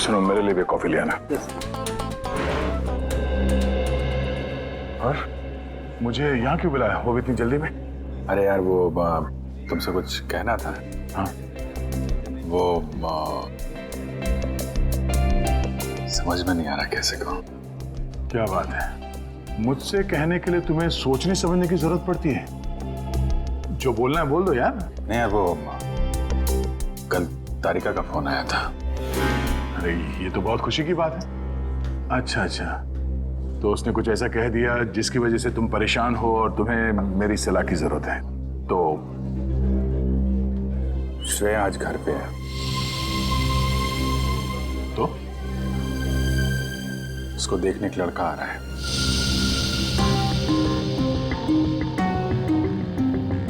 सुनो, मेरे लिए भी कॉफी ले आना। और मुझे यहाँ क्यों बुलाया, वो भी इतनी जल्दी में? अरे यार वो तुमसे कुछ कहना था। हाँ, वो समझ में नहीं आ रहा कैसे कहूँ। क्या बात है, मुझसे कहने के लिए तुम्हें सोचने समझने की जरूरत पड़ती है? जो बोलना है बोल दो यार। नहीं यार, वो कल तारिका का फोन आया था। अरे ये तो बहुत खुशी की बात है। अच्छा अच्छा, तो उसने कुछ ऐसा कह दिया जिसकी वजह से तुम परेशान हो और तुम्हें मेरी सलाह की जरूरत है। तो श्रेया आज घर पे है। तो उसको देखने एक लड़का आ रहा है।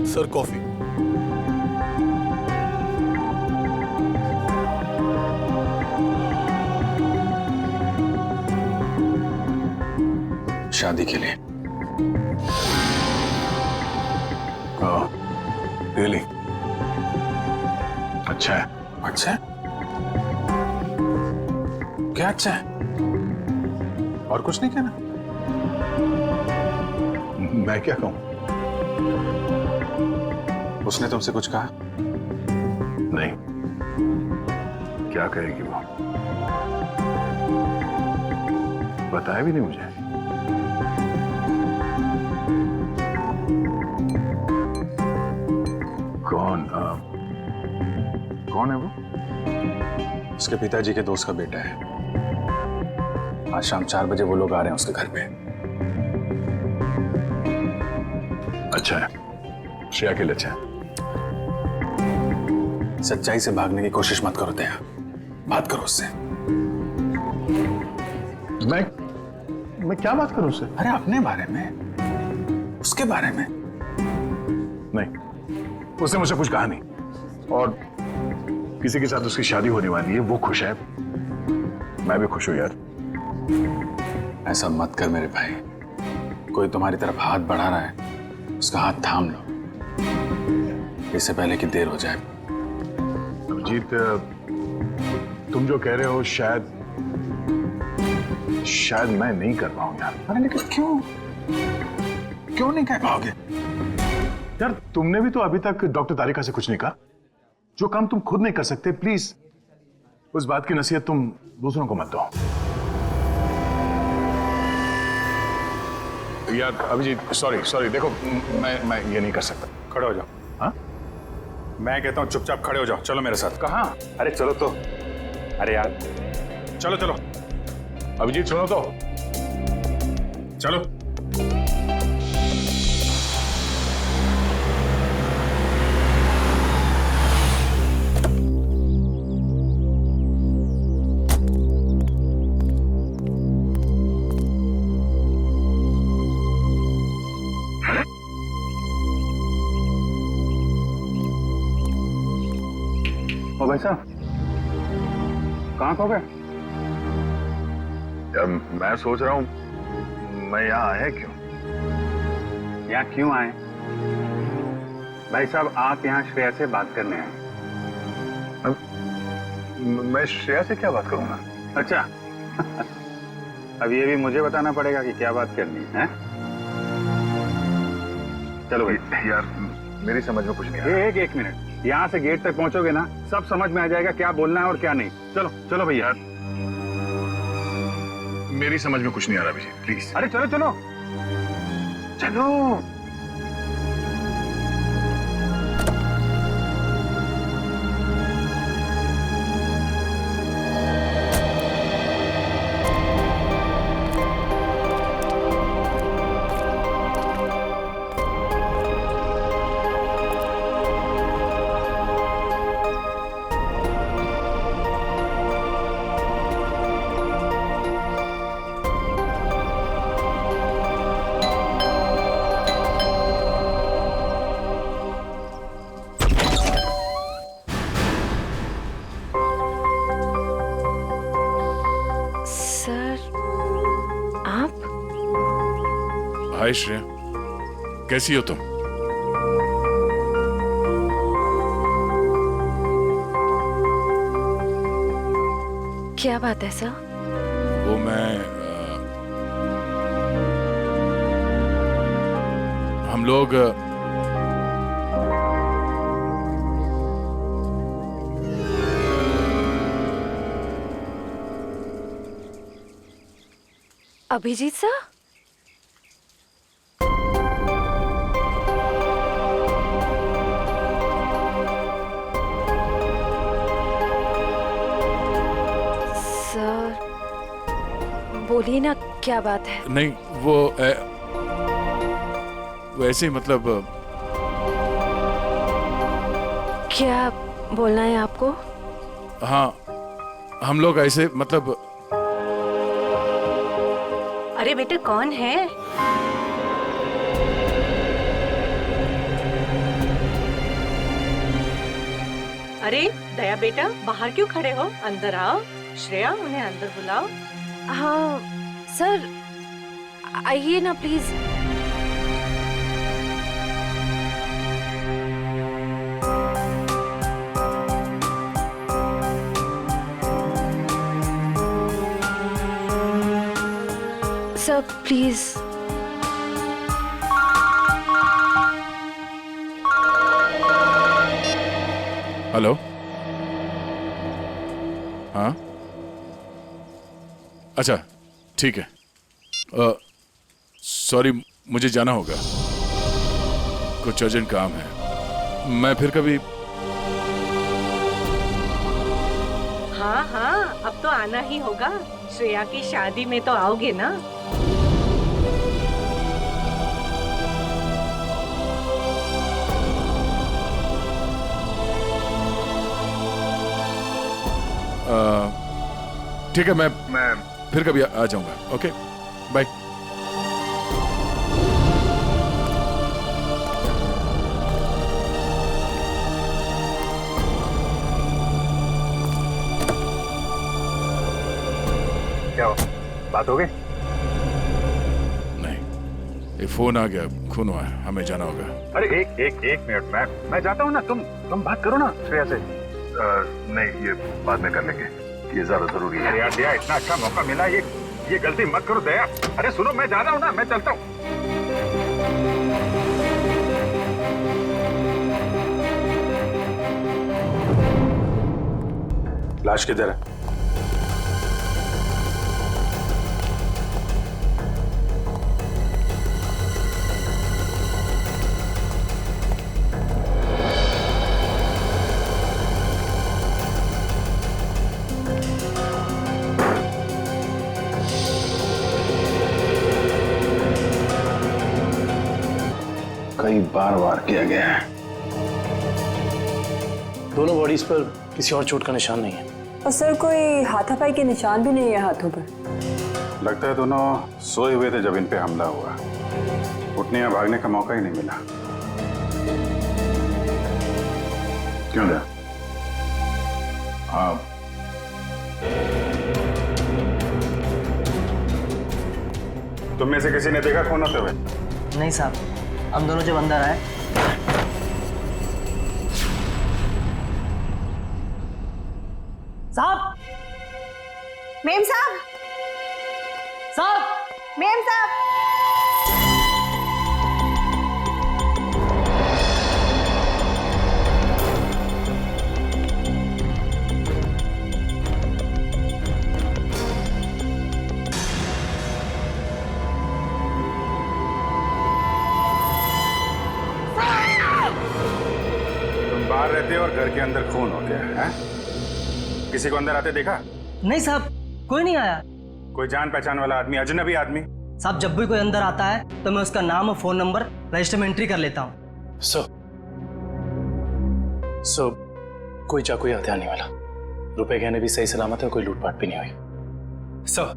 Sir coffee. शादी के लिए। रियली? अच्छा है। अच्छा है? क्या अच्छा है? और कुछ नहीं कहना? मैं क्या कहूं? उसने तुमसे कुछ कहा? नहीं, क्या कहेगी वो? बताया भी नहीं मुझे। कौन है वो? उसके पिताजी के दोस्त का बेटा है। आज शाम 4 बजे वो लोग आ रहे हैं उसके घर पे। अच्छा है, श्रेया के लिए अच्छा है। सच्चाई से भागने की कोशिश मत करो दया, बात करो उससे। मैं क्या बात करूं उससे? अरे अपने बारे में, उसके बारे में। नहीं, उसने मुझसे कुछ कहा नहीं। और किसी के साथ उसकी शादी होने वाली है, वो खुश है, मैं भी खुश हूं यार। ऐसा मत कर मेरे भाई, कोई तुम्हारी तरफ हाथ बढ़ा रहा है, उसका हाथ थाम लो, इससे पहले कि देर हो जाए। अभिजीत, तुम जो कह रहे हो शायद मैं नहीं कर पाऊं यार। अरे लेकिन क्यों नहीं कह पाओगे? यार तुमने भी तो अभी तक डॉक्टर तारिका से कुछ नहीं कहा। जो काम तुम खुद नहीं कर सकते, प्लीज उस बात की नसीहत तुम दूसरों को मत दो। यार अभिजीत, सॉरी, देखो मैं ये नहीं कर सकता। खड़े हो जाओ। हाँ? मैं कहता हूँ चुपचाप खड़े हो जाओ, चलो मेरे साथ। कहाँ? अरे चलो तो। अरे यार चलो अभिजीत सुनो तो। चलो। ओ भाई साहब, कहाँ खो गए? यार मैं सोच रहा हूँ मैं यहाँ आया क्यों? यहाँ क्यों आए? भाई साहब, आप यहाँ श्रेया से बात करने आए। मैं श्रेया से क्या बात करूंगा? अच्छा अब ये भी मुझे बताना पड़ेगा कि क्या बात करनी है? चलो भाई। यार मेरी समझ में कुछ नहीं आ रहा। एक मिनट, यहाँ से गेट तक पहुंचोगे ना, सब समझ में आ जाएगा क्या बोलना है और क्या नहीं। चलो भैया। मेरी समझ में कुछ नहीं आ रहा अभिजीत, प्लीज। अरे चलो। हाय श्रेया, कैसी हो तुम? क्या बात है सर? वो मैं हम लोग अभिजीत सर? सर बोलिए ना, क्या बात है? नहीं, वो वैसे ही मतलब क्या बोलना है आपको? हाँ, हम लोग ऐसे मतलब अरे बेटे कौन है? अरे दया बेटा, बाहर क्यों खड़े हो? अंदर आओ। श्रेया, उन्हें अंदर बुलाओ। हाँ सर, आइए ना प्लीज। Sir please. हेलो। हाँ, अच्छा ठीक है। सॉरी, मुझे जाना होगा, कुछ अर्जेंट काम है। मैं फिर कभी। हाँ हाँ, अब तो आना ही होगा। श्रेया की शादी में तो आओगे ना? ठीक है, मैं फिर कभी आ जाऊंगा। Okay, bye. क्या हो, बात हो गई? नहीं, ये फोन आ गया, खून हुआ है, हमें जाना होगा। अरे एक मिनट, मैं जाता हूँ ना, तुम बात करो ना श्रेया से। नहीं, ये बाद में कर लेंगे, ये ज्यादा जरूरी है। यार दया, इतना अच्छा मौका मिला, ये गलती मत करो दया। अरे सुनो, मैं जा रहा हूँ ना, मैं चलता हूँ। लाश किधर है? कई बार वार किया गया है। दोनों बॉडीज पर किसी और चोट का निशान नहीं है। और सर, कोई हाथापाई के निशान भी नहीं है हाथों पर। लगता है दोनों सोए हुए थे जब इन पे हमला हुआ। उठने या भागने का मौका ही नहीं मिला। क्यों दया? हाँ, तुम में से किसी ने देखा खून होते हुए? नहीं साहब, हम दोनों जब अंदर आए साहब। मेम साहब, साहब, मेम साहब। तुम बाहर रहते हो और घर के अंदर खून हो गया है? किसी को अंदर आते देखा? नहीं साहब, कोई नहीं आया। कोई जान पहचान वाला आदमी, अजनबी आदमी? साहब, जब भी कोई अंदर आता है तो मैं उसका नाम और फोन नंबर रजिस्टर में एंट्री कर लेता हूँ। सो कोई चाकू या हथियार नहीं वाला। रुपए गहने भी सही सलामत है, कोई लूटपाट भी नहीं हुई। सर,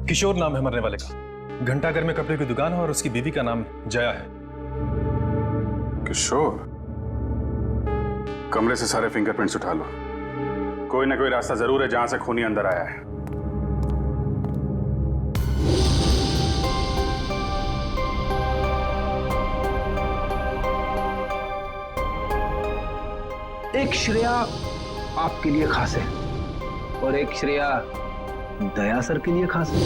किशोर नाम है मरने वाले का। घंटाघर में कपड़े की दुकान है और उसकी बीवी का नाम जया है। किशोर? कमरे से सारे फिंगरप्रिंट्स उठा लो। कोई ना कोई रास्ता जरूर है जहां से खूनी अंदर आया है। एक श्रेया आपके लिए खास है और एक श्रेया दया सर के लिए खास है।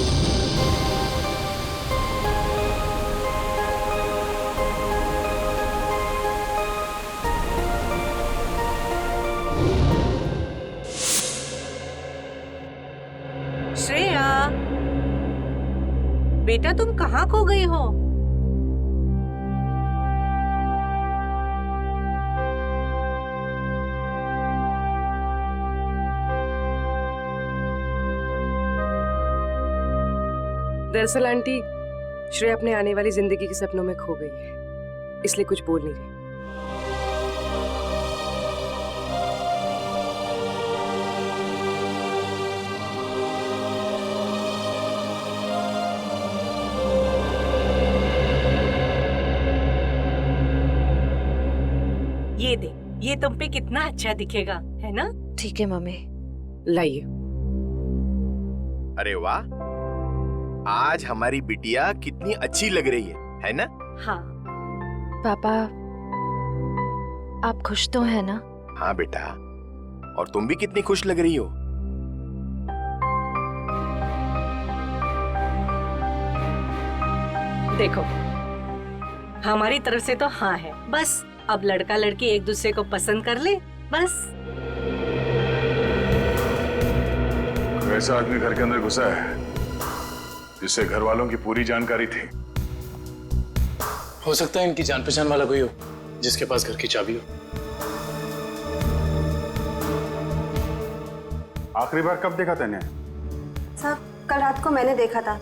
श्रेया, बेटा तुम कहाँ खो गई हो? दरअसल आंटी, श्रेया अपने आने वाली जिंदगी के सपनों में खो गई है, इसलिए कुछ बोल नहीं रही। ये दे, ये तुम पे कितना अच्छा दिखेगा, है ना? ठीक है मम्मी। लाइए। अरे वाह, आज हमारी बिटिया कितनी अच्छी लग रही है ना? हाँ। पापा, आप खुश तो है ना? हाँ बेटा, और तुम भी कितनी खुश लग रही हो। देखो, हमारी तरफ से तो हाँ है, बस अब लड़का लड़की एक दूसरे को पसंद कर ले, बस। वैसा आदमी घर के अंदर घुसा है जिससे घर वालों की पूरी जानकारी थी। हो सकता है इनकी जान पहचान वाला कोई हो जिसके पास घर की चाबी हो। आखिरी बार कब देखा तूने? सर, कल रात को मैंने देखा था।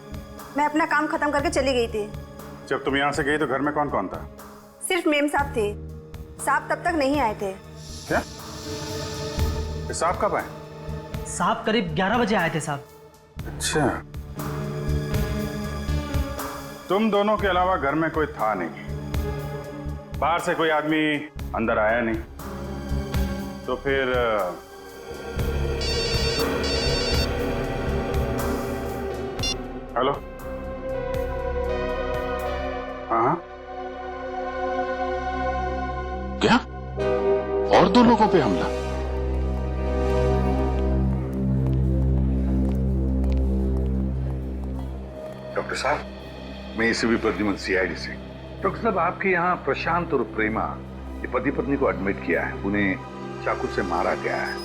मैं अपना काम खत्म करके चली गई थी। जब तुम यहाँ से गई तो घर में कौन कौन था? सिर्फ मेम साहब थे। साहब तब तक नहीं आए थे। क्या? साहब कब आए? साहब करीब 11 बजे आए थे साहब। अच्छा, तुम दोनों के अलावा घर में कोई था नहीं, बाहर से कोई आदमी अंदर आया नहीं, तो फिर हेलो? हाँ, क्या? और 2 लोगों पे हमला? डॉक्टर साहब, मैं एसीपी प्रद्युमन, सीआईडी से। डॉक्टर साहब, आपके यहाँ प्रशांत और प्रेमा ये पति पत्नी को एडमिट किया है, उन्हें चाकू से मारा गया है,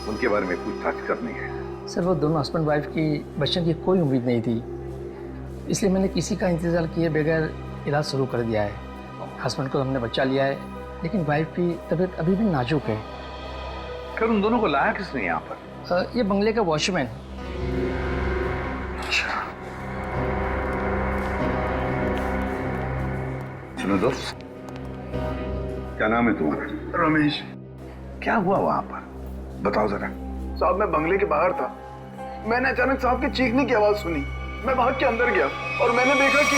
उनके बारे में पूछताछ करनी है। सर, वो दोनों हस्बैंड वाइफ की बच्चों की कोई उम्मीद नहीं थी, इसलिए मैंने किसी का इंतजार किए बगैर इलाज शुरू कर दिया है। हस्बैंड को हमने बच्चा लिया है, लेकिन वाइफ की तबीयत अभी भी नाजुक है। फिर उन दोनों को लाया किसने यहाँ पर? ये बंगले का वॉचमैन। अच्छा, सुनो दोस्त, क्या नाम है तुम्हारा? रमेश। क्या हुआ वहां पर, बताओ जरा। साहब, मैं बंगले के बाहर था, मैंने अचानक साहब की चीखने की आवाज सुनी। मैं भाग के अंदर गया और मैंने देखा कि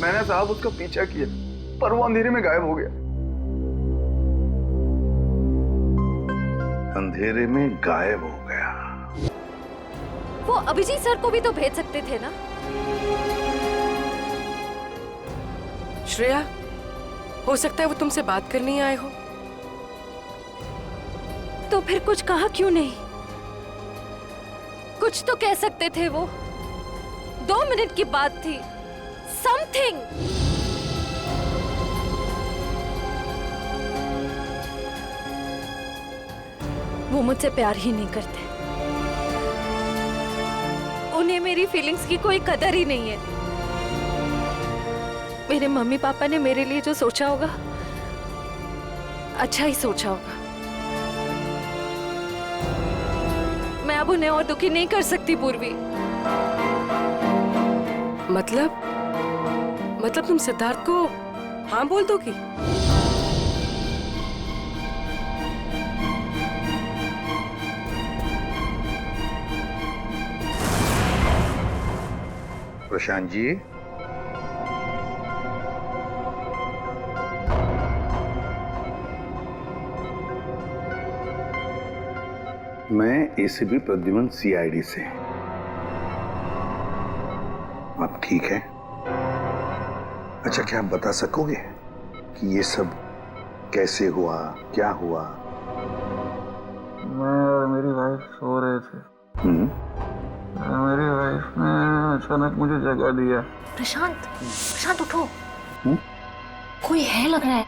मैंने साहब उसका पीछा किया, पर वो अंधेरे में गायब हो गया। अंधेरे में गायब हो गया? वो अभिजीत सर को भी तो भेज सकते थे ना? श्रेया, हो सकता है वो तुमसे बात करने आए हो। तो फिर कुछ कहा क्यों नहीं? कुछ तो कह सकते थे वो। 2 मिनट की बात थी, समथिंग। वो मुझसे प्यार ही नहीं करते, उन्हें मेरी फीलिंग्स की कोई कदर ही नहीं है। मेरे मम्मी पापा ने मेरे लिए जो सोचा होगा, अच्छा ही सोचा होगा। मैं अब उन्हें और दुखी नहीं कर सकती पूर्वी। मतलब तुम सिद्धार्थ को हाँ बोल दोगी? प्रशांत जी, मैं एसीपी प्रद्युमन सीआईडी से। आप ठीक है? अच्छा, क्या आप बता सकोगे कि ये सब कैसे हुआ, क्या हुआ? मैं और मेरी वाइफ सो रहे थे। मेरी वाइफ ने अचानक मुझे जगा दिया। प्रशांत, प्रशांत उठो। कोई है लग रहा है।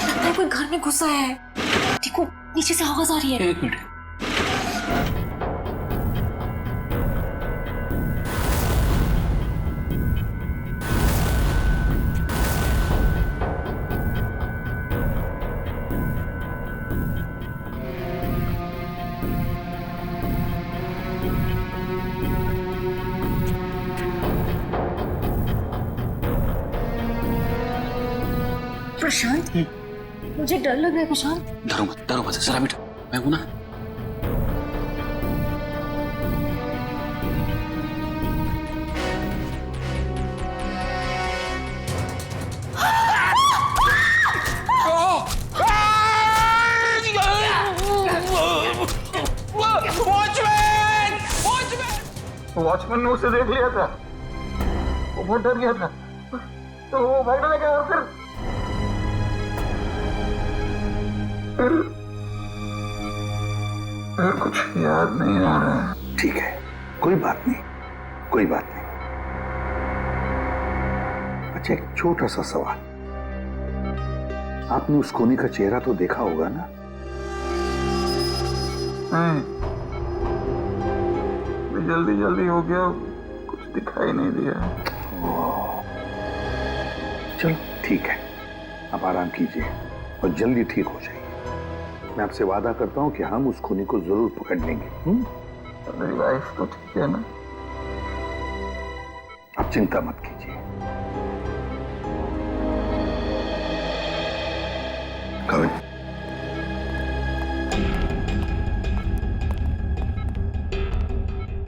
लगता है कोई घर में घुसा है। देखो नीचे से आवाज आ रही है। एक मिनट। प्रशांत, मुझे डर लग रहा है प्रशांत। डरो मत जरा बेटा, मैं हूं ना। वॉचमैन ने उसे देख लिया था, वो बहुत डर गया था, तो वो भागने लगा और फिर कुछ याद नहीं आ रहा है। ठीक है, कोई बात नहीं, कोई बात नहीं। अच्छा, एक छोटा सा सवाल, आपने उस कोनी का चेहरा तो देखा होगा ना? जल्दी हो गया, कुछ दिखाई नहीं दिया। चलो ठीक है, आप आराम कीजिए और जल्दी ठीक हो जाइए। मैं आपसे वादा करता हूं कि हम उस खूनी को जरूर पकड़ लेंगे। मेरी वाइफ तो ठीक है ना? आप चिंता मत कीजिए। कविन,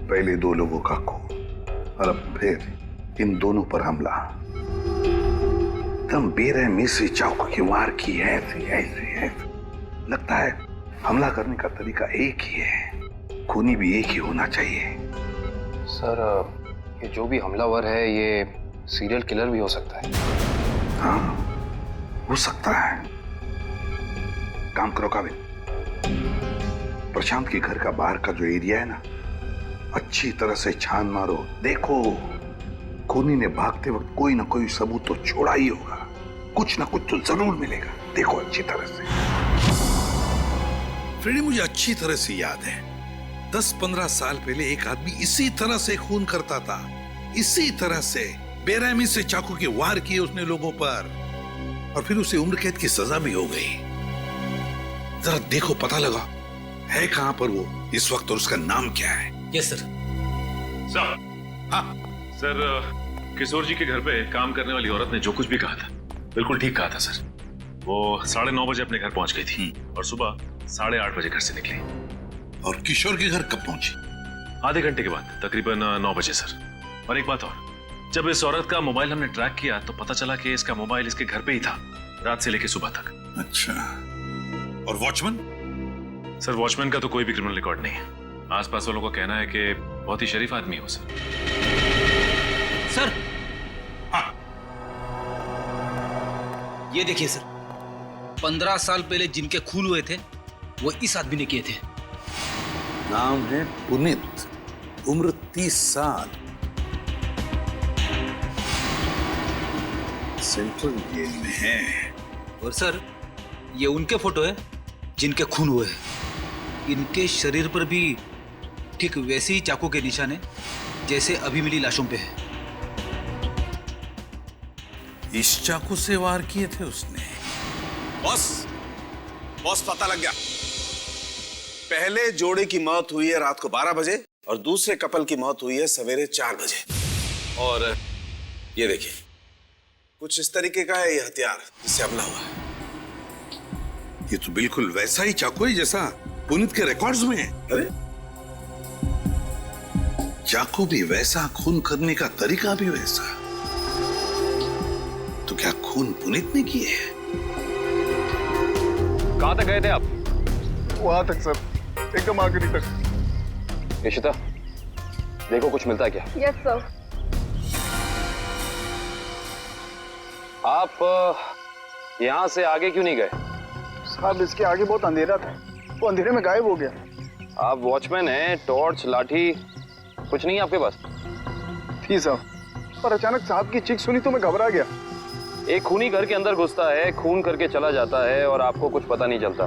पहले दो लोगों का खून और अब फिर इन दोनों पर हमला। एकदम बेरहमी से चाकू की वार की है। ऐसे लगता है हमला करने का तरीका एक ही है, खूनी भी एक ही होना चाहिए। सर, ये जो भी हमलावर है ये सीरियल किलर भी हो सकता है। हाँ, हो सकता है। काम करो काबिल, प्रशांत के घर का बाहर का जो एरिया है ना, अच्छी तरह से छान मारो। देखो, खूनी ने भागते वक्त कोई ना कोई सबूत तो छोड़ा ही होगा, कुछ ना कुछ तो जरूर मिलेगा। देखो अच्छी तरह से। फ्रेडी, मुझे अच्छी तरह से याद है 10-15 साल पहले एक आदमी इसी तरह से खून करता था, इसी तरह से बेरहमी से चाकू के वार किए उसने लोगों पर, और फिर उसे उम्र कैद की सजा भी हो गई। जरा देखो, पता लगा है कहां पर वो इस वक्त और उसका नाम क्या है। Yes sir. हाँ सर, किशोर जी के घर पे काम करने वाली औरत ने जो कुछ भी कहा था बिल्कुल ठीक कहा था सर। वो 9:30 बजे अपने घर पहुंच गई थी और सुबह 8:30 बजे घर से निकली। और किशोर के घर कब पहुंची? आधे घंटे के बाद, तकरीबन 9 बजे सर। और एक बात और, जब इस औरत का मोबाइल हमने ट्रैक किया तो पता चला कि इसका मोबाइल इसके घर पे ही था रात से लेकर सुबह तक। अच्छा, और वॉचमैन? सर, वॉचमैन का तो कोई भी क्रिमिनल रिकॉर्ड नहीं है। आसपास वालों का कहना है कि बहुत ही शरीफ आदमी है वो सर। सर, हाँ, ये देखिए सर, 15 साल पहले जिनके खून हुए थे वो इस आदमी ने किए थे। नाम है पुनीत, उम्र 30 साल, सेंट्रल जेल में है। और सर, ये उनके फोटो है जिनके खून हुए हैं। इनके शरीर पर भी ठीक वैसे ही चाकू के निशान है जैसे अभी मिली लाशों पे है। इस चाकू से वार किए थे उसने। बॉस पता लग गया। पहले जोड़े की मौत हुई है रात को 12 बजे और दूसरे कपल की मौत हुई है सवेरे 4 बजे। और ये देखिए, कुछ इस तरीके का है ये हथियार जिससे हमला हुआ है। ये तो बिल्कुल वैसा ही चाकू है जैसा पुनीत के रिकॉर्ड्स में है। अरे, चाकू भी वैसा, खून करने का तरीका भी वैसा। तो क्या खून पुनीत ने किए? कहाँ तक गए थे आप? वहां तक सर, एकदम आखिरी तक। इशिता, देखो कुछ मिलता है क्या? Yes sir. आप यहाँ से आगे क्यों नहीं गए? साहब इसके आगे बहुत अंधेरा था, वो अंधेरे में गायब हो गया। आप वॉचमैन हैं, टॉर्च लाठी कुछ नहीं है आपके पास? थी साहब, पर अचानक साहब की चीख सुनी तो मैं घबरा गया। एक खूनी घर के अंदर घुसता है, खून करके चला जाता है और आपको कुछ पता नहीं चलता।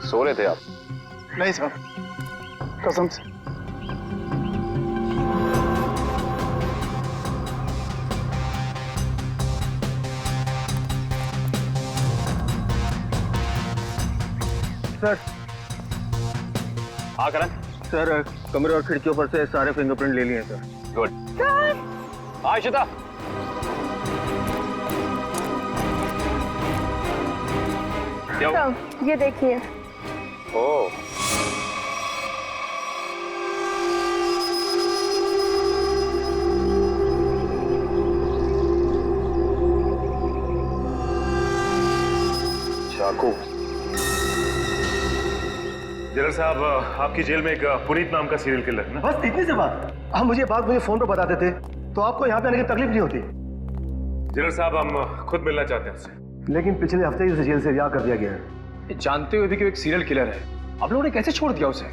सो रहे थे आप? नहीं साहब, कसम से। सर। हाँ करण। सर कमरे और खिड़कियों पर से सारे फिंगरप्रिंट ले लिए सर। गुड। हाँ इशिता। ये देखिए। ओह। चाकू। जनरल साहब, आपकी जेल में एक पुनीत नाम का सीरियल किलर है ना? बस इतनी सी बात। आप मुझे बात फोन पर बता देते तो आपको यहाँ पे आने की तकलीफ नहीं होती। जनरल साहब, हम खुद मिलना चाहते हैं उससे। लेकिन पिछले हफ्ते ही उसे जेल से रिहा कर दिया गया है। जानते हुए भी कि वो एक सीरियल किलर है, आप लोगों ने कैसे छोड़ दिया उसे?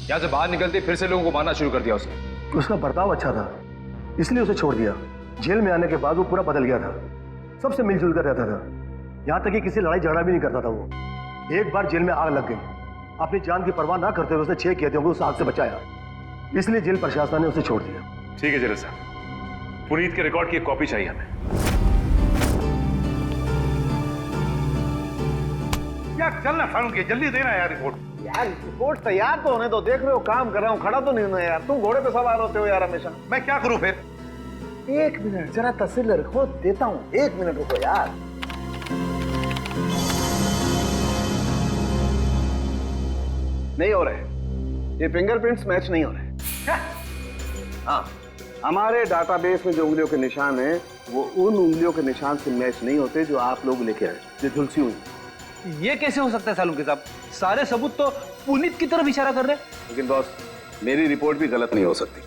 यहाँ से बाहर निकलते फिर से लोगों को मारना शुरू कर दिया उसे। उसका बर्ताव अच्छा था, इसलिए उसे छोड़ दिया। जेल में आने के बाद वो पूरा बदल गया था, सबसे मिलजुल कर रहता था, यहाँ तक कि किसी लड़ाई झगड़ा भी नहीं करता था वो। एक बार जेल में आग लग गई, अपनी जान की परवाह ना करते हुए उसने 6 कैदियों को उस आग से बचाया, इसलिए जेल प्रशासन ने उसे छोड़ दिया। ठीक है जनरल साहब, पुनीत के रिकॉर्ड की एक कॉपी चाहिए हमें। यार चलना फारूक, जल्दी देना यार रिपोर्ट। यार रिपोर्ट तैयार तो होने दो, देख रहे हो काम कर रहा हूँ, खड़ा तो नहीं होना यार। तुम घोड़े पे सवार होते हो यार हमेशा। मैं क्या करूं फिर? 1 मिनट जरा तस्वीर रखो, देता हूँ। 1 मिनट रुको यार। नहीं हो रहे, ये फिंगरप्रिंट्स मैच नहीं हो रहे। हाँ, हमारे डाटाबेस में जो उंगलियों के निशान हैं वो उन उंगलियों के निशान से मैच नहीं होते जो आप लोग लेके आए, जो झुलसी हुई। ये कैसे हो सकता है सालुंके साहब? सारे सबूत तो पुनीत की तरफ इशारा कर रहे हैं। लेकिन बॉस, मेरी रिपोर्ट भी गलत नहीं हो सकती।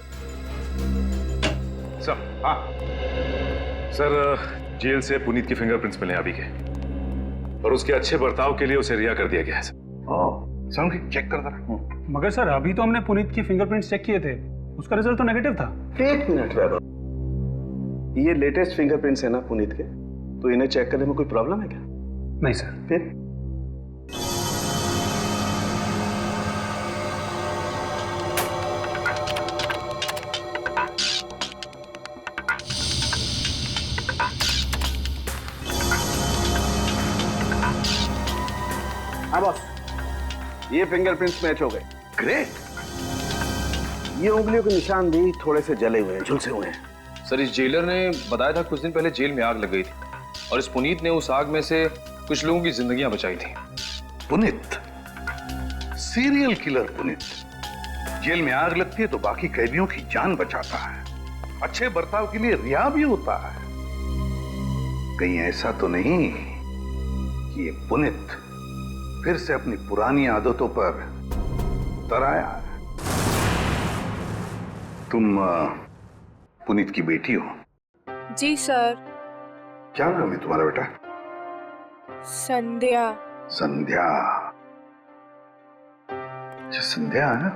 सर, हाँ सर, जेल से पुनीत की फिंगरप्रिंट्स मिले अभी के, और उसके अच्छे बर्ताव के लिए उसे रिहा कर दिया गया है सर। चेक कर जरा। मगर सर अभी तो हमने पुनीत की फिंगरप्रिंट्स चेक किए थे, उसका रिजल्ट तो नेगेटिव था। 1 मिनट वैभव, ये लेटेस्ट फिंगरप्रिंट्स है ना पुनीत के, तो इन्हें चेक करने में कोई प्रॉब्लम है क्या? नहीं सर। फिर हाँ बॉस, ये फिंगरप्रिंट्स मैच हो गए। ग्रेट। ये उंगलियों के निशान भी थोड़े से जले हुए हैं, झुलसे हुए हैं। सर, इस जेलर ने बताया था कुछ दिन पहले जेल में आग लग गई थी और इस पुनीत ने उस आग में से कुछ लोगों की जिंदगियां बचाई थी। पुनीत, सीरियल किलर पुनीत, जेल में आग लगती है तो बाकी कैदियों की जान बचाता है, अच्छे बर्ताव के लिए रिहा भी होता है। कहीं ऐसा तो नहीं कि ये पुनीत फिर से अपनी पुरानी आदतों पर उतर आया है? तुम पुनीत की बेटी हो? जी सर। क्या नाम है तुम्हारा बेटा? संध्या। संध्या। अच्छा संध्या है?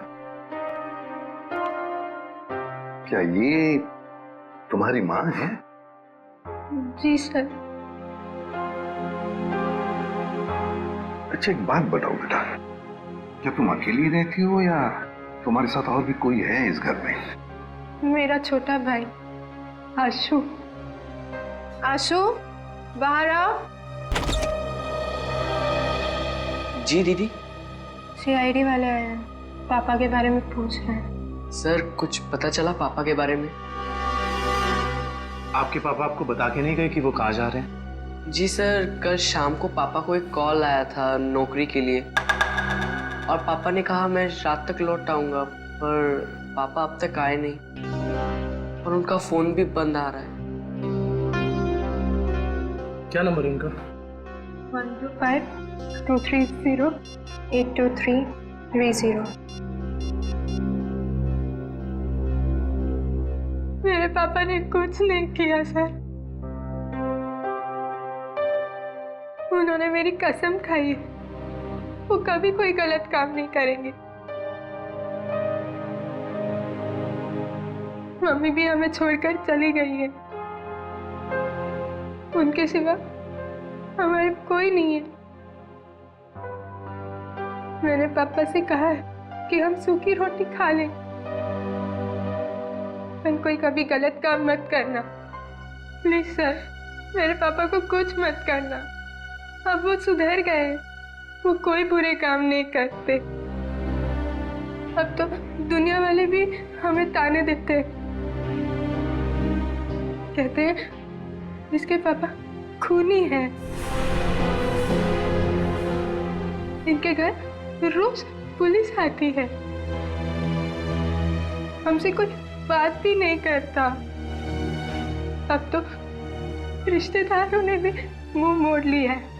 क्या ये तुम्हारी माँ है? जी सर। अच्छा एक बात बताओ बेटा, क्या तुम अकेली रहती हो या तुम्हारे साथ और भी कोई है इस घर में? मेरा छोटा भाई आशु। आशु, बाहर आओ। जी दीदी। सीआईडी वाले आए हैं, पापा के बारे में पूछ रहे हैं। सर कुछ पता चला पापा के बारे में? आपके पापा आपको बता के नहीं गए कि वो कहाँ जा रहे हैं? जी सर, कल शाम को पापा को एक कॉल आया था नौकरी के लिए और पापा ने कहा मैं रात तक लौट आऊंगा, पर पापा अब तक आए नहीं और उनका फोन भी बंद आ रहा है। क्या नंबर है उनका? 125-230-82330। मेरे पापा ने कुछ नहीं किया सर। उन्होंने मेरी कसम खाई है, वो कभी कोई गलत काम नहीं करेंगे। मम्मी भी हमें छोड़कर चली गई है, उनके सिवा हमारे कोई नहीं है। मैंने पापा से कहा है कि हम सूखी रोटी खा लें, पर कोई कभी गलत काम मत करना प्लीज सर। मेरे पापा को कुछ मत करना, अब वो सुधर गए हैं, वो कोई बुरे काम नहीं करते। अब तो दुनिया वाले भी हमें ताने देते हैं, कहते हैं इसके पापा खूनी है। इनके घर रोज पुलिस आती है, हमसे कोई बात भी नहीं करता। अब तो रिश्तेदारों ने भी मुंह मोड़ लिया है,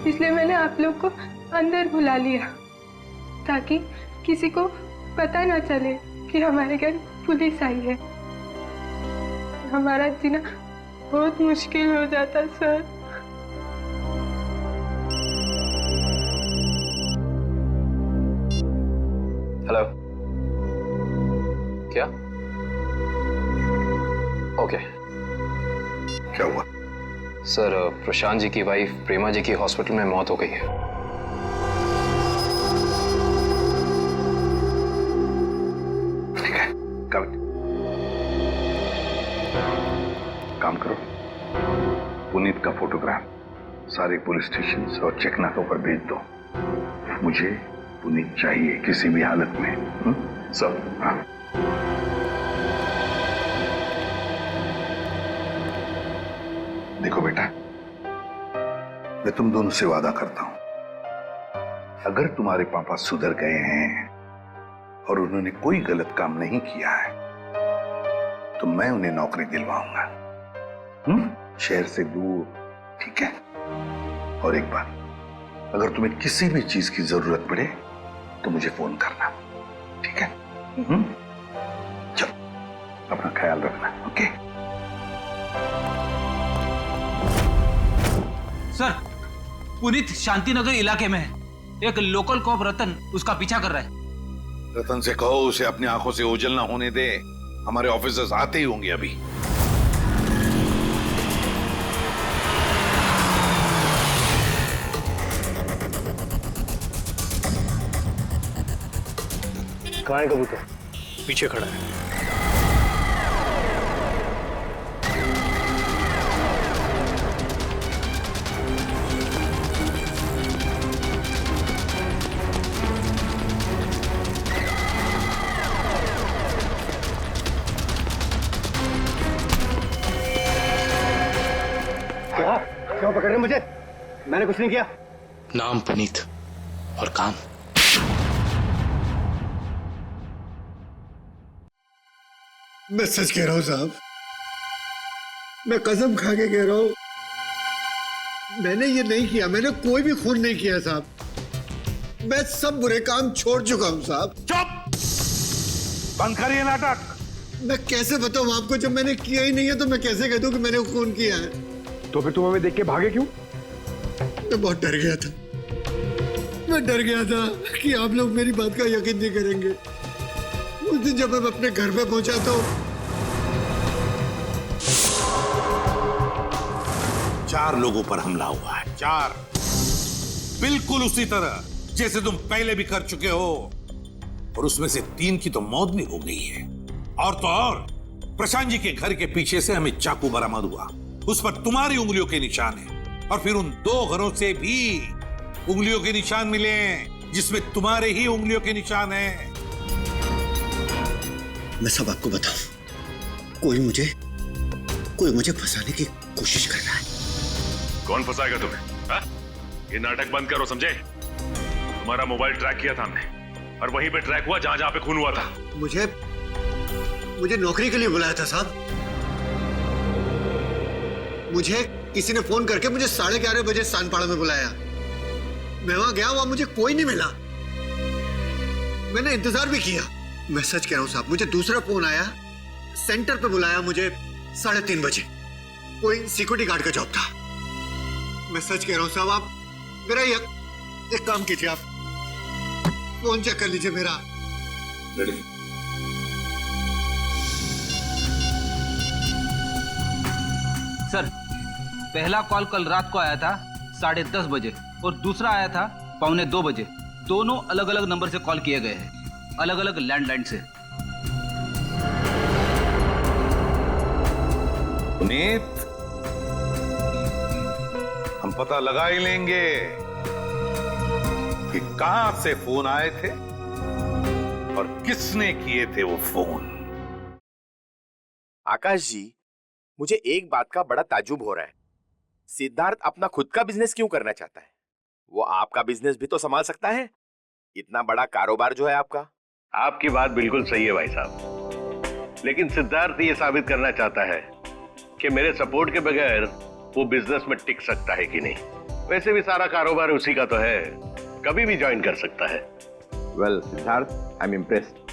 इसलिए मैंने आप लोग को अंदर बुला लिया ताकि किसी को पता ना चले कि हमारे घर पुलिस आई है। हमारा जीना बहुत मुश्किल हो जाता सर। हेलो, क्या? ओके। क्या हुआ? सर, प्रशांत जी की वाइफ प्रेमा जी की हॉस्पिटल में मौत हो गई है। ठीक है, काम करो, पुनीत का फोटोग्राफ सारे पुलिस स्टेशन और चेकनाकों पर भेज दो। मुझे पुनीत चाहिए किसी भी हालत में। सब हाँ। देखो बेटा, मैं तुम दोनों से वादा करता हूं, अगर तुम्हारे पापा सुधर गए हैं और उन्होंने कोई गलत काम नहीं किया है तो मैं उन्हें नौकरी दिलवाऊंगा, शहर से दूर, ठीक है? और एक बात, अगर तुम्हें किसी भी चीज की जरूरत पड़े तो मुझे फोन करना, ठीक है? चलो, अपना ख्याल रखना, ओके? सर, पुनीत शांतिनगर इलाके में है। एक लोकल कॉप रतन उसका पीछा कर रहा है। रतन से कहो उसे अपनी आंखों से ओझल ना होने दे, हमारे ऑफिसर्स आते ही होंगे अभी। कहाँ है कबूतर? पीछे खड़ा है। क्यों पकड़ रहे मुझे? मैंने कुछ नहीं किया। नाम पुनीत और काम। मैं सच कह रहा हूं साहब, मैं कसम खा के कह रहा हूं, मैंने ये नहीं किया, मैंने कोई भी खून नहीं किया साहब। मैं सब बुरे काम छोड़ चुका हूं साहब। चुप! बंद करिए नाटक। मैं कैसे बताऊं आपको, जब मैंने किया ही नहीं है तो मैं कैसे कह दूं कि मैंने खून किया है? तो फिर तुम हमें देख के भागे क्यों? मैं बहुत डर गया था, मैं डर गया था कि आप लोग मेरी बात का यकीन नहीं करेंगे। उस दिन जब मैं अपने घर पे पहुंचा तो 4 लोगों पर हमला हुआ है, 4, बिल्कुल उसी तरह जैसे तुम पहले भी कर चुके हो, और उसमें से 3 की तो मौत भी हो गई है। और तो और प्रशांत जी के घर के पीछे से हमें चाकू बरामद हुआ, उस पर तुम्हारी उंगलियों के निशान है, और फिर उन 2 घरों से भी उंगलियों के निशान मिले जिसमें तुम्हारे ही उंगलियों के निशान हैं। मैं सब आपको बताऊं, कोई मुझे फंसाने की कोशिश कर रहा है। कौन फंसाएगा तुम्हें? हा? ये नाटक बंद करो, समझे? तुम्हारा मोबाइल ट्रैक किया था हमने, और वहीं पे ट्रैक हुआ जहां जहां पे खून हुआ था। मुझे नौकरी के लिए बुलाया था साहब, मुझे किसी ने फोन करके मुझे 11:30 बजे सानपाड़ा में बुलाया। मैं वहां गया, वहां मुझे कोई नहीं मिला। मैंने इंतजार भी किया। मैं सच कह रहा हूं साहब, मुझे दूसरा फोन आया, सेंटर पे बुलाया मुझे 3:30 बजे। कोई सिक्योरिटी गार्ड का जॉब था। मैं सच कह रहा हूं साहब, आप मेरा एक काम कीजिए, आप फोन चेक कर लीजिए मेरा। सर, पहला कॉल कल रात को आया था 10:30 बजे और दूसरा आया था 1:45 बजे। दोनों अलग अलग नंबर से कॉल किए गए हैं, अलग अलग लैंडलाइन से। पुनीत, हम पता लगा ही लेंगे कि कहां से फोन आए थे और किसने किए थे वो फोन। आकाश जी, मुझे एक बात का बड़ा ताज्जुब हो रहा है। सिद्धार्थ अपना खुद का बिजनेस क्यों करना चाहता है? वो आपका बिजनेस भी तो संभाल सकता है। इतना बड़ा कारोबार जो है आपका। आपकी बात बिल्कुल सही है भाई साहब, लेकिन सिद्धार्थ ये साबित करना चाहता है कि मेरे सपोर्ट के बगैर वो बिजनेस में टिक सकता है कि नहीं। वैसे भी सारा कारोबार उसी का तो है, कभी भी ज्वाइन कर सकता है। Well Siddharth, I am impressed.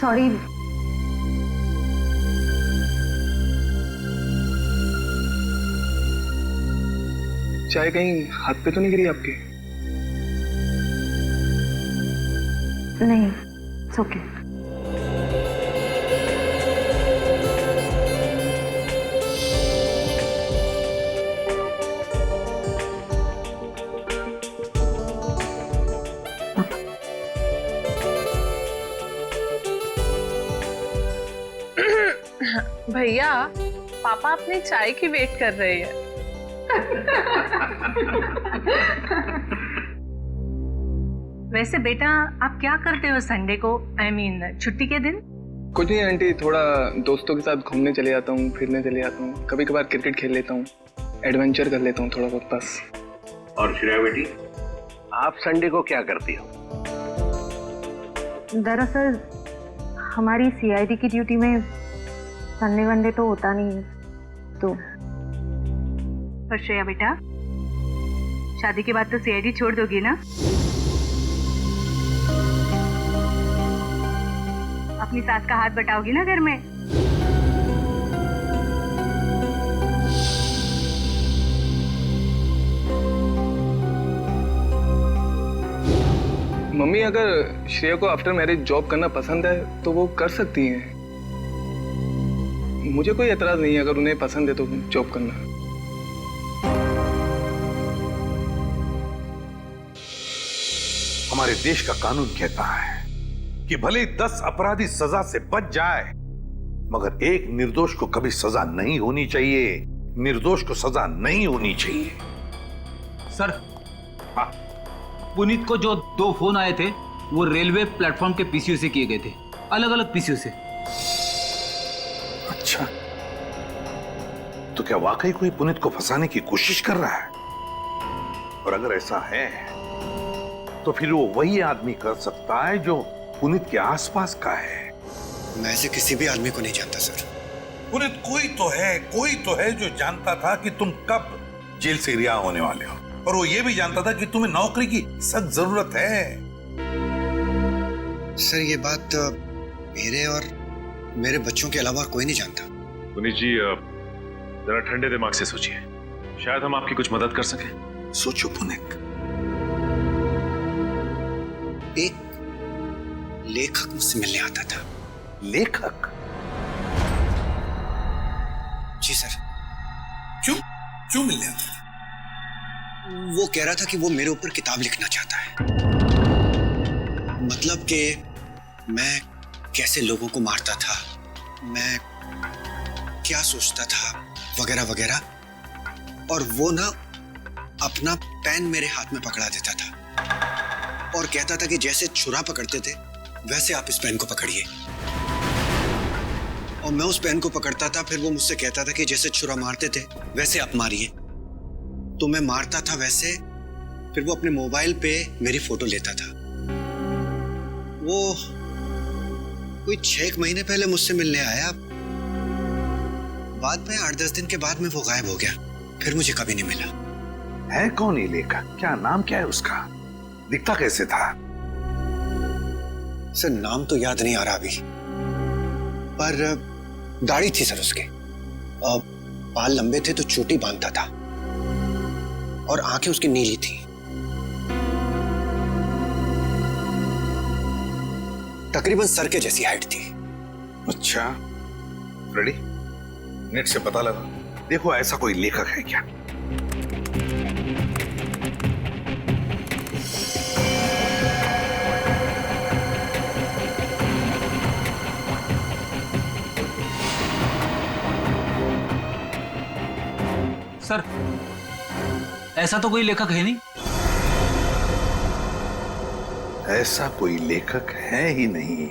Sorry, चाय कहीं हाथ पे तो नहीं गिरी आपके? नहीं, इट्स ओके। भैया, पापा अपनी चाय की वेट कर रहे हैं। वैसे बेटा, आप क्या करते हो संडे को, I mean, छुट्टी के दिन? कुछ नहीं आंटी, थोड़ा दोस्तों के साथ घूमने चले जाता हूँ, फिरने चले जाता हूँ, कभी कभार क्रिकेट खेल लेता हूँ, एडवेंचर कर लेता हूँ थोड़ा बहुत बस। और श्रेया बेटी, आप संडे को क्या करती हो? दरअसल हमारी सीआईडी की ड्यूटी में संडे वनडे तो होता नहीं है, तो। पर श्रेया बेटा, शादी के बाद तो सीआईडी छोड़ दोगी ना? अपनी सास का हाथ बटाओगी ना घर में? मम्मी, अगर श्रेया को आफ्टर मैरिज जॉब करना पसंद है तो वो कर सकती हैं। मुझे कोई एतराज नहीं है अगर उन्हें पसंद है तो जॉब करना। हमारे देश का कानून कहता है कि भले 10 अपराधी सजा से बच जाए, मगर एक निर्दोष को कभी सजा नहीं होनी चाहिए। निर्दोष को सजा नहीं होनी चाहिए। सर, पुनीत को जो 2 फोन आए थे वो रेलवे प्लेटफॉर्म के पीसीओ से किए गए थे, अलग अलग पीसीओ से। अच्छा, तो क्या वाकई कोई पुनीत को फंसाने की कोशिश कर रहा है? और अगर ऐसा है तो फिर वो वही आदमी कर सकता है जो पुनीत के आसपास का है। मैं ऐसे किसी भी आदमी को नहीं जानता सर। पुनीत कोई तो है जो जानता था कि तुम कब जेल से रिहा होने वाले हो, और वो ये भी जानता था कि तुम्हें नौकरी की सख्त जरूरत है। सर, ये बात मेरे और मेरे बच्चों के अलावा कोई नहीं जानता। पुनीत जी, जरा ठंडे दिमाग से सोचिए, शायद हम आपकी कुछ मदद कर सकें। सोचो पुनीत। एक लेखक मुझसे मिलने आता था। लेखक? जी सर। क्यों मिलने आता था? वो कह रहा था कि वो मेरे ऊपर किताब लिखना चाहता है। मतलब कि मैं कैसे लोगों को मारता था, मैं क्या सोचता था, वगैरह वगैरह। और वो ना अपना पेन मेरे हाथ में पकड़ा देता था और कहता था कि जैसे छुरा पकड़ते थे वैसे आप इस पेन को पकड़िए। और मैं उस पेन को पकड़ता था, फिर वो मुझसे कहता था कि जैसे छुरा मारते थे वैसे आप मारिए। तो मैं मारता था वैसे, फिर वो अपने मोबाइल पे मेरी फोटो लेता था। वो कोई 6 महीने पहले मुझसे मिलने आया, बाद में 8-10 दिन के बाद में वो गायब हो गया, फिर मुझे कभी नहीं मिला। है कौन ये लेखक? क्या नाम क्या है उसका? दिखता कैसे था? सर नाम तो याद नहीं आ रहा अभी, पर दाढ़ी थी सर उसके, बाल लंबे थे तो चोटी बांधता था, और आंखें उसकी नीली थी। तकरीबन सर के जैसी हाइट थी। अच्छा, रेडी? नेट से पता लगा, देखो ऐसा कोई लेखक है क्या? सर ऐसा तो कोई लेखक है नहीं। ऐसा कोई लेखक है ही नहीं।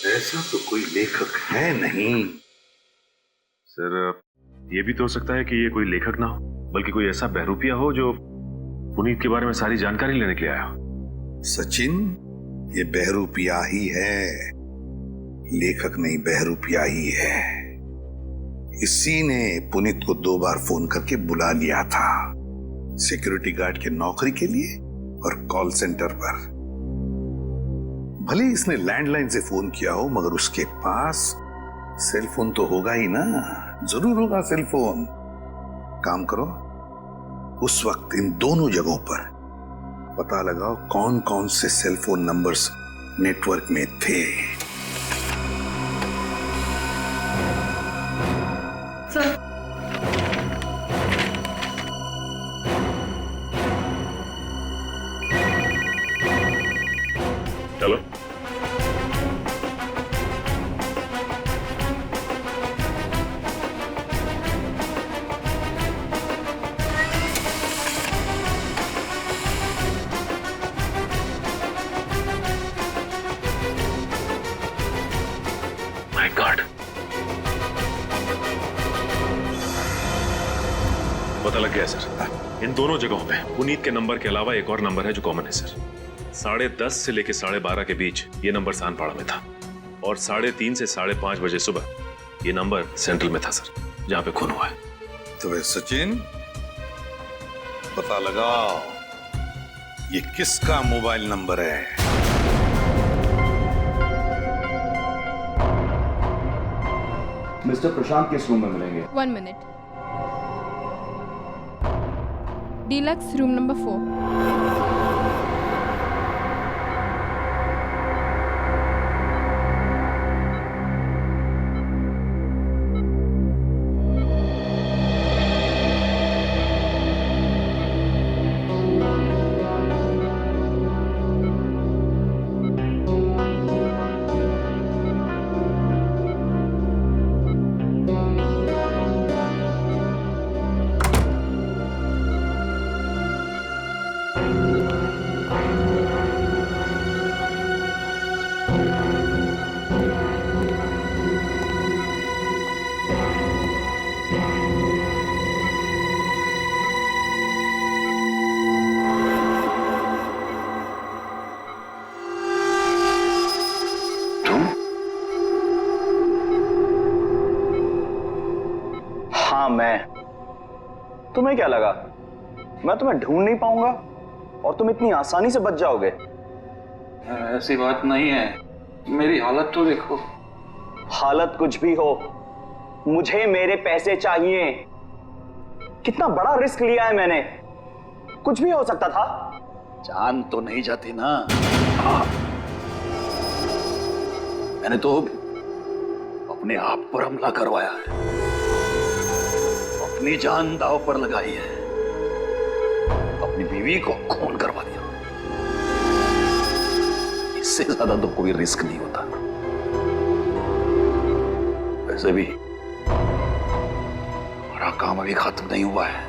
ऐसा तो कोई लेखक है नहीं। सर ये भी तो हो सकता है कि ये कोई लेखक ना हो, बल्कि कोई ऐसा बहरूपिया हो जो पुनीत के बारे में सारी जानकारी लेने के लिए आया हो। सचिन, ये बहरूपिया ही है, लेखक नहीं, बहरूपिया ही है। इसी ने पुनीत को 2 बार फोन करके बुला लिया था, सिक्योरिटी गार्ड की नौकरी के लिए और कॉल सेंटर पर। भले इसने लैंडलाइन से फोन किया हो, मगर उसके पास सेल फोन तो होगा ही ना, जरूर होगा सेल फोन। काम करो, उस वक्त इन दोनों जगहों पर पता लगाओ कौन कौन से सेल फोन नंबर्स नेटवर्क में थे। चलो। माय गॉड, पता लग गया सर। इन दोनों जगहों पे पुनीत के नंबर के अलावा एक और नंबर है जो कॉमन है सर। 10:30 से लेकर 12:30 के बीच ये नंबर सानपाड़ा में था, और 3:30 से 5:30 बजे सुबह ये नंबर सेंट्रल में था सर, जहां पे खून हुआ है। तो वे सचिन, पता लगाओ ये किसका मोबाइल नंबर है। मिस्टर प्रशांत किस रूम में मिलेंगे? 1 मिनट। Deluxe room number 4। तुम्हें क्या लगा मैं तुम्हें ढूंढ नहीं पाऊंगा और तुम इतनी आसानी से बच जाओगे? ऐसी बात नहीं है, मेरी हालत तो देखो। हालत कुछ भी हो, मुझे मेरे पैसे चाहिए। कितना बड़ा रिस्क लिया है मैंने, कुछ भी हो सकता था। जान तो नहीं जाती ना। मैंने तो अपने आप पर हमला करवाया है, अपनी जान दांव पर लगाई है, अपनी बीवी को खून करवा दिया। इससे ज्यादा तो कोई रिस्क नहीं होता। वैसे भी हमारा काम अभी खत्म नहीं हुआ है।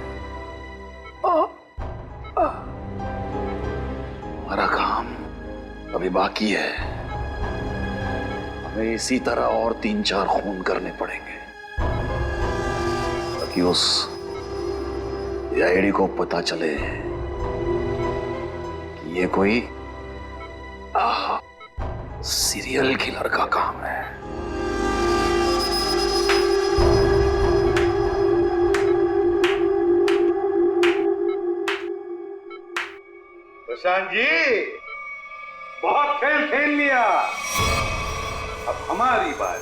हमारा काम अभी बाकी है। हमें इसी तरह और 3-4 खून करने पड़ेंगे ताकि उस आईडी को पता चले कि ये कोई सीरियल किलर का काम है। प्रशांत जी, बहुत खेल खेल लिया, अब हमारी बात।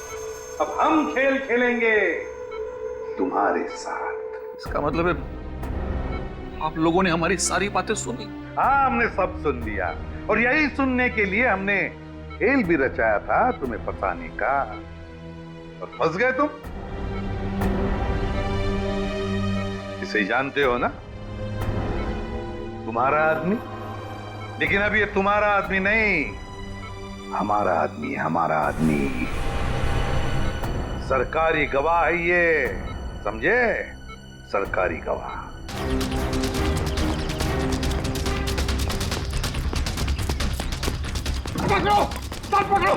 अब हम खेल खेलेंगे तुम्हारे साथ। इसका मतलब है आप लोगों ने हमारी सारी बातें सुनी? हाँ, हमने सब सुन लिया और यही सुनने के लिए हमने खेल भी रचाया था तुम्हें फंसाने का, और फंस गए तुम। इसे जानते हो ना, तुम्हारा आदमी। लेकिन अब ये तुम्हारा आदमी नहीं, हमारा आदमी है, हमारा आदमी। सरकारी गवाह है ये, समझे? सरकारी गवाह। पकड़ो, सर पकड़ो।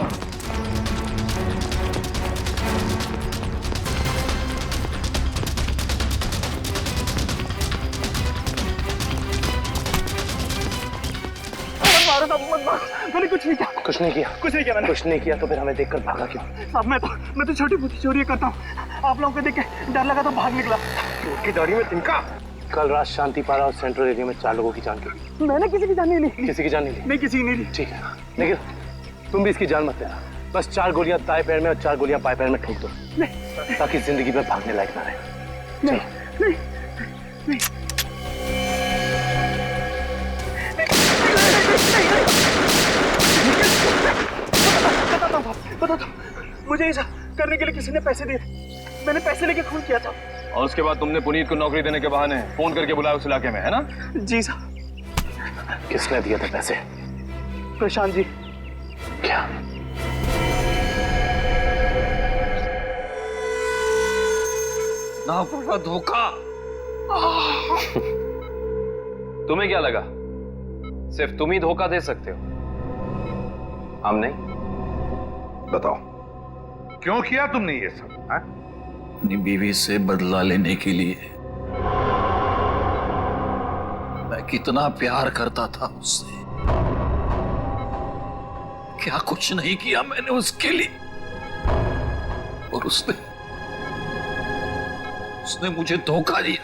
मारो साहब, मत मारो। मैंने कुछ नहीं किया। कुछ नहीं किया? कुछ नहीं किया मैंने। कुछ नहीं किया तो फिर हमें देखकर भागा क्यों? साहब मैं तो छोटी मोटी चोरी करता हूँ। आप लोगों को देख के डर लगा तो भाग निकला। की दाढ़ी में तिनका। कल रात शांति पारा और सेंट्रल एरिया में 4 लोगों की जान गई। मैंने किसी की जान नहीं ली। किसी की जान नहीं ली? नहीं, किसी की नहीं ली। ठीक है, लेकिन तुम भी इसकी जान मत लेना। बस 4 गोलियां दाएं पैर में और 4 गोलियां बाएं पैर में ठोक दो, ताकि जिंदगी में भागने लायक ना रहे। नहीं, नहीं, बताता हूँ। मुझे ऐसा करने के लिए किसी ने पैसे दिए। मैंने पैसे लेके खून किया था। और उसके बाद तुमने पुनीत को नौकरी देने के बहाने फोन करके बुलाया उस इलाके में, है ना? जी साहब। किसने दिए थे पैसे? प्रशांत जी। क्या? ना पड़ा धोखा। तुम्हें क्या लगा सिर्फ तुम ही धोखा दे सकते हो, हम नहीं? बताओ, क्यों किया तुमने ये सब? अपनी बीवी से बदला लेने के लिए। मैं कितना प्यार करता था उससे। क्या कुछ नहीं किया मैंने उसके लिए, और उसने मुझे धोखा दिया।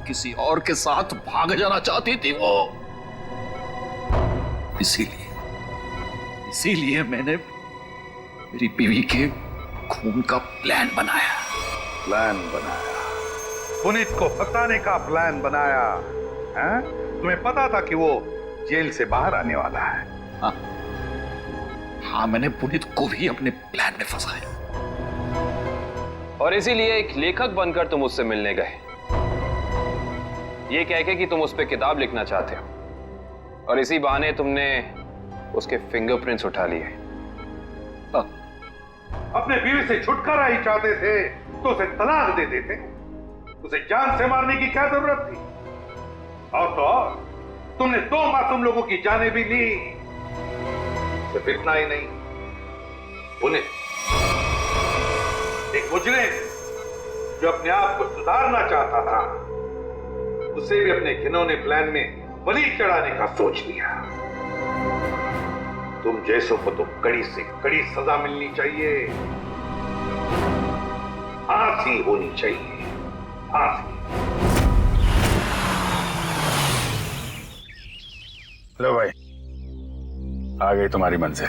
किसी और के साथ भाग जाना चाहती थी वो। इसीलिए मैंने मेरी बीवी के खून का प्लान बनाया। पुनीत को फंसाने का प्लान बनाया, हैं? तुम्हें पता था कि वो जेल से बाहर आने वाला है? हाँ, मैंने पुनीत को भी अपने प्लान में फंसाया। और इसीलिए एक लेखक बनकर तुम उससे मिलने गए, ये कह के कि तुम उस पर किताब लिखना चाहते हो, और इसी बहाने तुमने उसके फिंगरप्रिंट्स उठा लिए। अपने बीवी से छुटकारा ही चाहते थे तो उसे तलाक दे देते। उसे जान से मारने की क्या जरूरत थी? और तो और, तुमने 2 मासूम लोगों की जानें भी ली। सिर्फ इतना ही नहीं, पुनीत एक मुजरिम जो अपने आप को सुधारना चाहता था, उसे भी अपने घिनौने प्लान में बलि चढ़ाने का सोच लिया। तुम जैसों को तो कड़ी से कड़ी सजा मिलनी चाहिए, फांसी होनी चाहिए, फांसी। लो भाई, आ गई तुम्हारी मंजिल।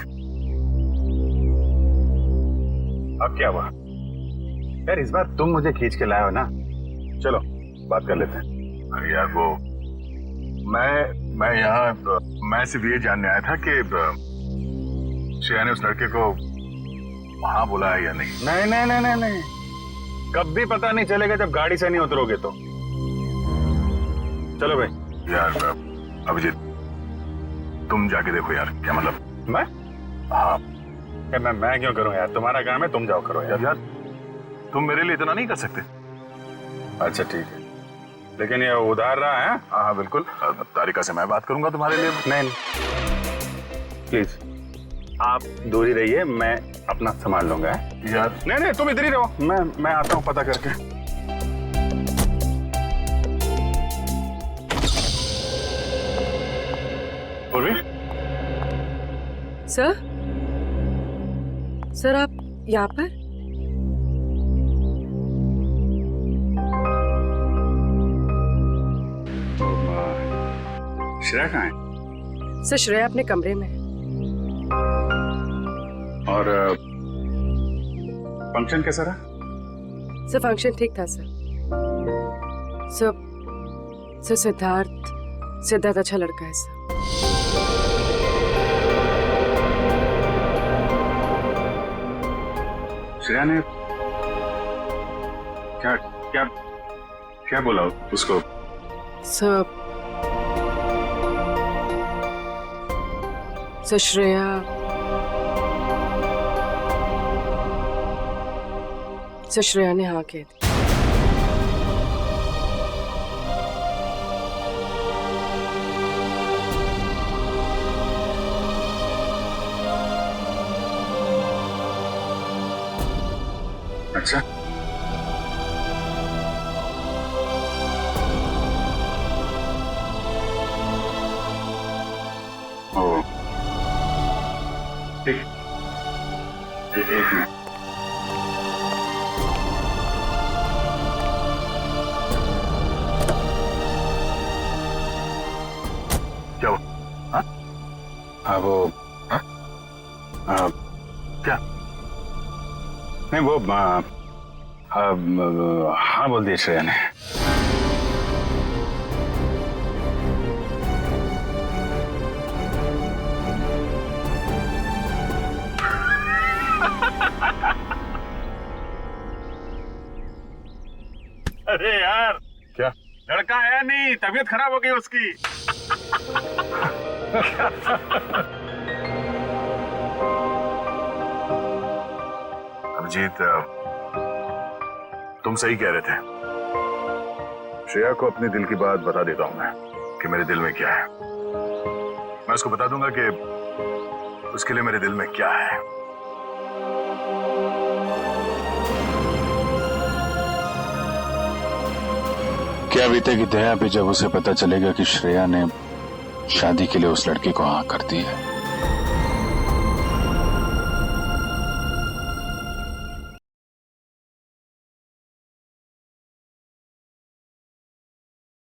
अब क्या हुआ यार? इस बार तुम मुझे खींच के लाए हो ना। चलो बात कर लेते हैं। अरे यार वो मैं सिर्फ ये जानने आया था कि श्रेया ने उस लड़के को वहां बुलाया या नहीं। नहीं, कब भी पता नहीं चलेगा जब गाड़ी से नहीं उतरोगे तो। चलो भाई। यार अभिजीत, तुम जाके देखो यार। क्या मतलब? मैं? हाँ, मैं क्यों करूं यार? तुम्हारा काम है, तुम जाओ करो यार। तुम मेरे लिए इतना नहीं कर सकते? अच्छा ठीक है, लेकिन ये उधार रहा है। हाँ बिल्कुल, तारिका से मैं बात करूंगा तुम्हारे लिए। नहीं प्लीज आप दूर ही रहिए, मैं अपना संभाल लूंगा यार। नहीं तुम इधर ही रहो, मैं आता हूँ पता करके। सर, सर आप यहाँ पर? श्रेया कहाँ है? सर श्रेया अपने कमरे में है। और फंक्शन कैसा रहा? सर फंक्शन ठीक था सर। सर सिद्धार्थ अच्छा लड़का है सर। श्रेया ने क्या क्या क्या बोला उसको? सर श्रेया ने हाँ कह दी। अच्छा, ओ ठीक, एक मिनट। क्या हुआ? हाँ वो क्या नहीं वो हाँ बोल दिया श्रेया ने। अरे यार क्या लड़का है नहीं, तबीयत खराब हो गई उसकी। अभिजीत, तुम सही कह रहे थे। श्रेया को अपने दिल की बात बता देता हूं मैं कि मेरे दिल में क्या है। मैं उसको बता दूंगा कि उसके लिए मेरे दिल में क्या है। क्या बीतेगी दया पे जब उसे पता चलेगा कि श्रेया ने शादी के लिए उस लड़के को हाँ कर दी है।